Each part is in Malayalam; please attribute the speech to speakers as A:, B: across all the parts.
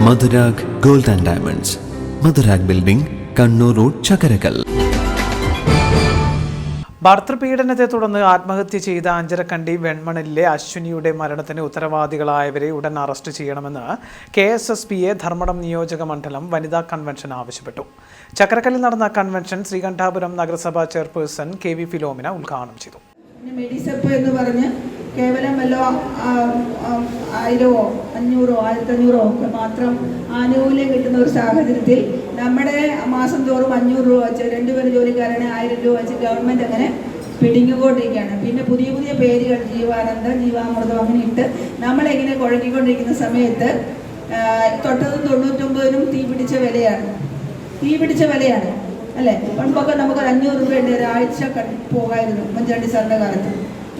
A: Madhurag Gold and Diamonds, Madhurag Building, Kannur Road, Chakarakal.
B: ഭർത്തൃപീഡനത്തെ തുടർന്ന് ആത്മഹത്യ ചെയ്ത അഞ്ചരക്കണ്ടി വെൺമണലിലെ അശ്വിനിയുടെ മരണത്തിന് ഉത്തരവാദികളായവരെ ഉടൻ അറസ്റ്റ് ചെയ്യണമെന്ന് KSSPA ധർമ്മടം നിയോജക മണ്ഡലം വനിതാ കൺവെൻഷൻ ആവശ്യപ്പെട്ടു. ചക്കരക്കല്ലിൽ നടന്ന കൺവെൻഷൻ ശ്രീകണ്ഠാപുരം നഗരസഭാ ചെയർപേഴ്സൺ KV ഫിലോമിന ഉദ്ഘാടനം ചെയ്തു.
C: മെഡിസപ്പ് എന്ന് പറഞ്ഞ് കേവലം വല്ലോ 1000 500 1500 ഒക്കെ മാത്രം ആനുകൂല്യം കിട്ടുന്ന ഒരു സാഹചര്യത്തിൽ നമ്മുടെ മാസം തോറും 500 രൂപ വെച്ച് 2 പേര് ജോലിക്കാരാണ് 1000 രൂപ വെച്ച് ഗവൺമെൻറ് അങ്ങനെ പിടിങ്ങുകൊണ്ടിരിക്കുകയാണ്. പിന്നെ പുതിയ പുതിയ പേരുകൾ ജീവാനന്ദ ജീവാമൃതം അങ്ങനെ ഇട്ട് നമ്മളെങ്ങനെ കുഴക്കിക്കൊണ്ടിരിക്കുന്ന സമയത്ത് തൊട്ടതും 99നും തീ പിടിച്ച വിലയാണ് അല്ലേ. മുൻപൊക്കെ നമുക്ക് 500 രൂപയുണ്ട് ഒരാഴ്ച പോകായിരുന്നു ഉമ്മൻചാണ്ടി സാറിൻ്റെ കാലത്ത്.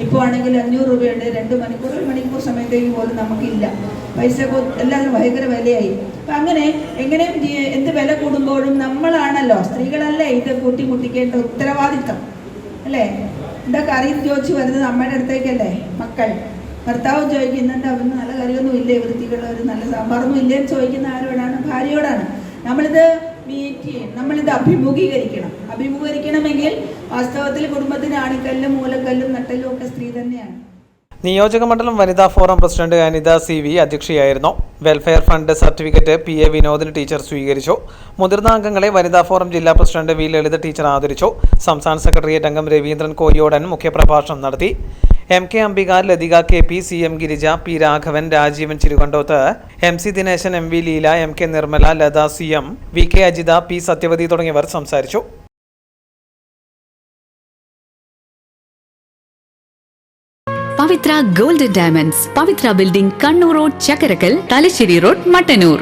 C: ഇപ്പോൾ ആണെങ്കിൽ 500 രൂപയുണ്ട് 2 മണിക്കൂർ 1 മണിക്കൂർ സമയത്തേക്ക് പോലും നമുക്കില്ല. പൈസ എല്ലാത്തിനും ഭയങ്കര വിലയായി. അപ്പം അങ്ങനെ എങ്ങനെയും എന്ത് വില കൂടുമ്പോഴും നമ്മളാണല്ലോ, സ്ത്രീകളല്ലേ ഇത് കൂട്ടിമുട്ടിക്കേണ്ട ഉത്തരവാദിത്തം അല്ലേ. എന്താ കറി ചോദിച്ചു വരുന്നത് അമ്മയുടെ അടുത്തേക്കല്ലേ മക്കൾ. ഭർത്താവും ചോദിക്കും ഇന്നെന്താ അവന് നല്ല കറിയൊന്നും ഇല്ലേ, വൃത്തിക്കുള്ള ഒരു നല്ല സാമ്പാറൊന്നും ഇല്ലേന്ന് ചോദിക്കുന്ന ആരോടാണ്? ഭാര്യയോടാണ്. നമ്മളിത് അഭിമുഖീകരിക്കണമെങ്കിൽ വാസ്തവത്തിൽ കുടുംബത്തിന് ആണിക്കല്ലും മൂലക്കല്ലും നട്ടലും ഒക്കെ സ്ത്രീ തന്നെയാണ്.
B: നിയോജക മണ്ഡലം വനിതാ ഫോറം പ്രസിഡന്റ് അനിത CV അധ്യക്ഷയായിരുന്നു. വെൽഫെയർ ഫണ്ട് സർട്ടിഫിക്കറ്റ് PA വിനോദിന് ടീച്ചർ സ്വീകരിച്ചു. മുതിർന്ന അംഗങ്ങളെ വനിതാ ഫോറം ജില്ലാ പ്രസിഡന്റ് V ലളിത ടീച്ചർ ആദരിച്ചു. സംസ്ഥാന സെക്രട്ടേറിയറ്റ് അംഗം രവീന്ദ്രൻ കോയോടൻ മുഖ്യപ്രഭാഷണം നടത്തി. MK Ambika, Lathika KP, CM Girija, P Raghavan, Rajeevan Chirukandoth, MC Dineshan, MV Leela, MK Nirmala, Latha CM, VK Ajitha, P Sathyavathi തുടങ്ങിയവർ സംസാരിച്ചു.
D: Pavitra Gold and Diamonds, Pavitra Building, Kannur Road, Chakarakal, Talasheri Road, Mattanur.